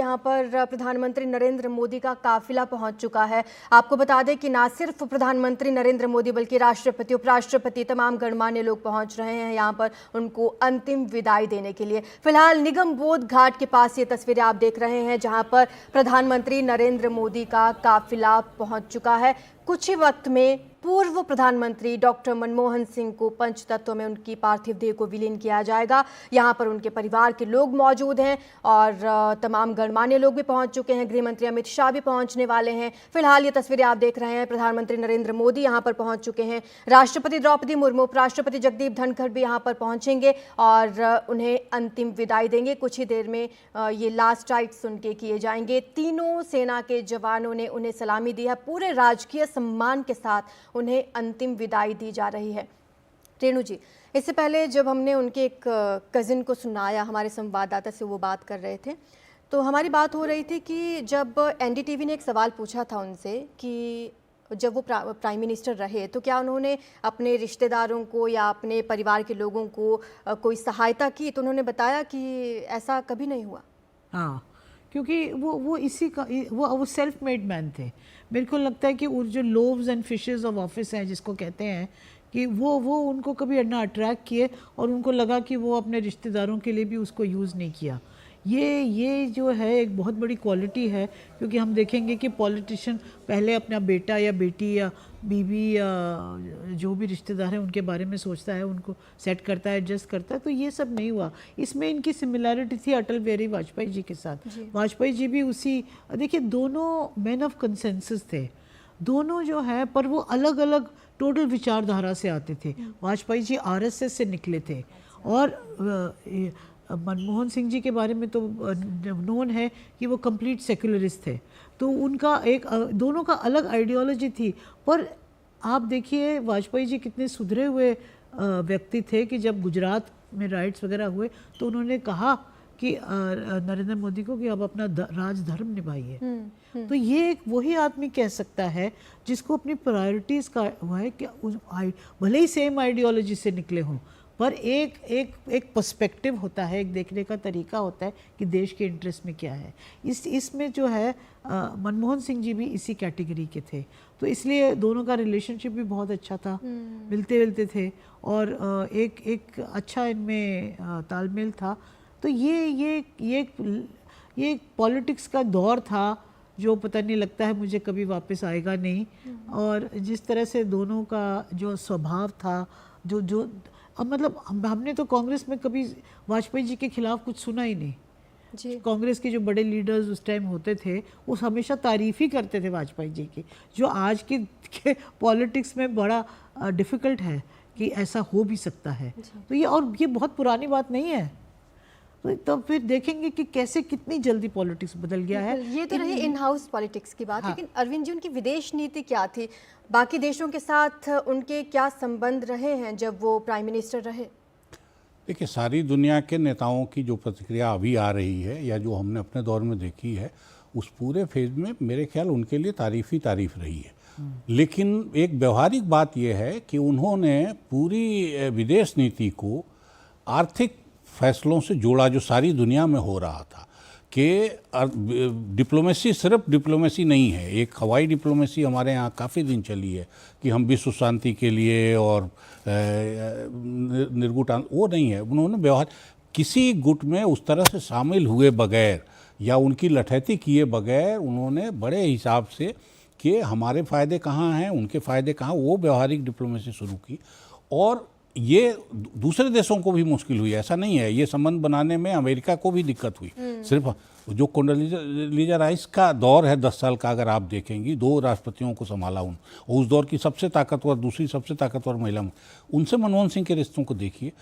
यहाँ पर प्रधानमंत्री नरेंद्र मोदी का काफिला पहुंच चुका है। आपको बता दें कि ना सिर्फ प्रधानमंत्री नरेंद्र मोदी बल्कि राष्ट्रपति, उपराष्ट्रपति, तमाम गणमान्य लोग पहुंच रहे हैं यहाँ पर उनको अंतिम विदाई देने के लिए। फिलहाल निगम बोध घाट के पास ये तस्वीरें आप देख रहे हैं जहाँ पर प्रधानमंत्री नरेंद्र मोदी का काफिला पहुंच चुका है। कुछ ही वक्त में पूर्व प्रधानमंत्री डॉक्टर मनमोहन सिंह को पंचतत्व में उनकी पार्थिव देह को विलीन किया जाएगा। यहाँ पर उनके परिवार के लोग मौजूद हैं और तमाम गणमान्य लोग भी पहुंच चुके हैं। गृह मंत्री अमित शाह भी पहुंचने वाले हैं। फिलहाल ये तस्वीरें आप देख रहे हैं, प्रधानमंत्री नरेंद्र मोदी यहाँ पर पहुंच चुके हैं। राष्ट्रपति द्रौपदी मुर्मू, उपराष्ट्रपति जगदीप धनखड़ भी यहाँ पर पहुंचेंगे और उन्हें अंतिम विदाई देंगे। कुछ ही देर में ये लास्ट राइट्स उनके किए जाएंगे। तीनों सेना के जवानों ने उन्हें सलामी दी है। पूरे राजकीय सम्मान के साथ उन्हें अंतिम विदाई दी जा रही है। रेणु जी, इससे पहले जब हमने उनके एक कजिन को सुनाया, हमारे संवाददाता से वो बात कर रहे थे, तो हमारी बात हो रही थी कि जब एनडीटीवी ने एक सवाल पूछा था उनसे कि जब वो प्राइम मिनिस्टर रहे तो क्या उन्होंने अपने रिश्तेदारों को या अपने परिवार के लोगों को कोई सहायता की, तो उन्होंने बताया कि ऐसा कभी नहीं हुआ। हाँ, क्योंकि वो इसी का वो सेल्फ मेड मैन थे। मेरे को लगता है कि वो जो loaves and fishes of office हैं जिसको कहते हैं कि वो उनको कभी ना अट्रैक्ट किए और उनको लगा कि वो अपने रिश्तेदारों के लिए भी उसको यूज़ नहीं किया। ये जो है एक बहुत बड़ी क्वालिटी है, क्योंकि हम देखेंगे कि पॉलिटिशियन पहले अपना बेटा या बेटी या बीवी या जो भी रिश्तेदार हैं उनके बारे में सोचता है, उनको सेट करता है, एडजस्ट करता है। तो ये सब नहीं हुआ। इसमें इनकी सिमिलैरिटी थी अटल बिहारी वाजपेयी जी के साथ। वाजपेयी जी भी उसी, देखिए दोनों मैन ऑफ कंसेंसस थे, दोनों जो है, पर वो अलग अलग टोटल विचारधारा से आते थे। वाजपेयी जी आरएसएस से निकले थे और मनमोहन सिंह जी के बारे में तो नोन है कि वो कंप्लीट सेक्युलरिस्ट थे। तो उनका एक दोनों का अलग आइडियोलॉजी थी। पर आप देखिए वाजपेयी जी कितने सुधरे हुए व्यक्ति थे कि जब गुजरात में राइट्स वगैरह हुए तो उन्होंने कहा कि नरेंद्र मोदी को कि आप अपना राजधर्म निभाइए। तो ये एक वही आदमी कह सकता है जिसको अपनी प्रायोरिटीज़ का हुआ है कि भले ही सेम आइडियोलॉजी से निकले हों, पर एक पर्सपेक्टिव होता है, एक देखने का तरीका होता है कि देश के इंटरेस्ट में क्या है। इसमें जो है मनमोहन सिंह जी भी इसी कैटेगरी के थे, तो इसलिए दोनों का रिलेशनशिप भी बहुत अच्छा था, मिलते मिलते थे और एक अच्छा इनमें तालमेल था। तो ये एक पॉलिटिक्स का दौर था जो पता नहीं लगता है मुझे कभी वापस आएगा नहीं। और जिस तरह से दोनों का जो स्वभाव था, जो अब मतलब हमने तो कांग्रेस में कभी वाजपेयी जी के खिलाफ कुछ सुना ही नहीं जी। कांग्रेस के जो बड़े लीडर्स उस टाइम होते थे वो हमेशा तारीफ ही करते थे वाजपेयी जी की, जो आज के पॉलिटिक्स में बड़ा डिफ़िकल्ट है कि ऐसा हो भी सकता है। तो ये बहुत पुरानी बात नहीं है। तो फिर देखेंगे कि कैसे कितनी जल्दी पॉलिटिक्स बदल गया है। ये तो रही इन हाउस पॉलिटिक्स की बात। हाँ। लेकिन अरविंद जी, उनकी विदेश नीति क्या थी? बाकी देशों के साथ उनके क्या संबंध रहे हैं जब वो प्राइम मिनिस्टर रहे? देखिए, सारी दुनिया के नेताओं की जो प्रतिक्रिया अभी आ रही है या जो हमने अपने दौर में देखी है, उस पूरे फेज में मेरे ख्याल उनके लिए तारीफ ही तारीफ रही है। लेकिन एक व्यवहारिक बात यह है कि उन्होंने पूरी विदेश नीति को आर्थिक फैसलों से जोड़ा जो सारी दुनिया में हो रहा था कि डिप्लोमेसी सिर्फ डिप्लोमेसी नहीं है। एक हवाई डिप्लोमेसी हमारे यहाँ काफ़ी दिन चली है कि हम विश्व शांति के लिए और निर्गुट, वो नहीं है। उन्होंने व्यवहार किसी गुट में उस तरह से शामिल हुए बगैर या उनकी लठैती किए बगैर उन्होंने बड़े हिसाब से कि हमारे फ़ायदे कहाँ हैं, उनके फ़ायदे कहाँ, वो व्यवहारिक डिप्लोमेसी शुरू की। और ये दूसरे देशों को भी मुश्किल हुई, ऐसा नहीं है। ये संबंध बनाने में अमेरिका को भी दिक्कत हुई। सिर्फ जो कोंडोलीजा राइस का दौर है 10 साल का, अगर आप देखेंगी, 2 राष्ट्रपतियों को संभाला उस दौर की सबसे ताकतवर, दूसरी सबसे ताकतवर महिला, उनसे मनमोहन सिंह के रिश्तों को देखिए।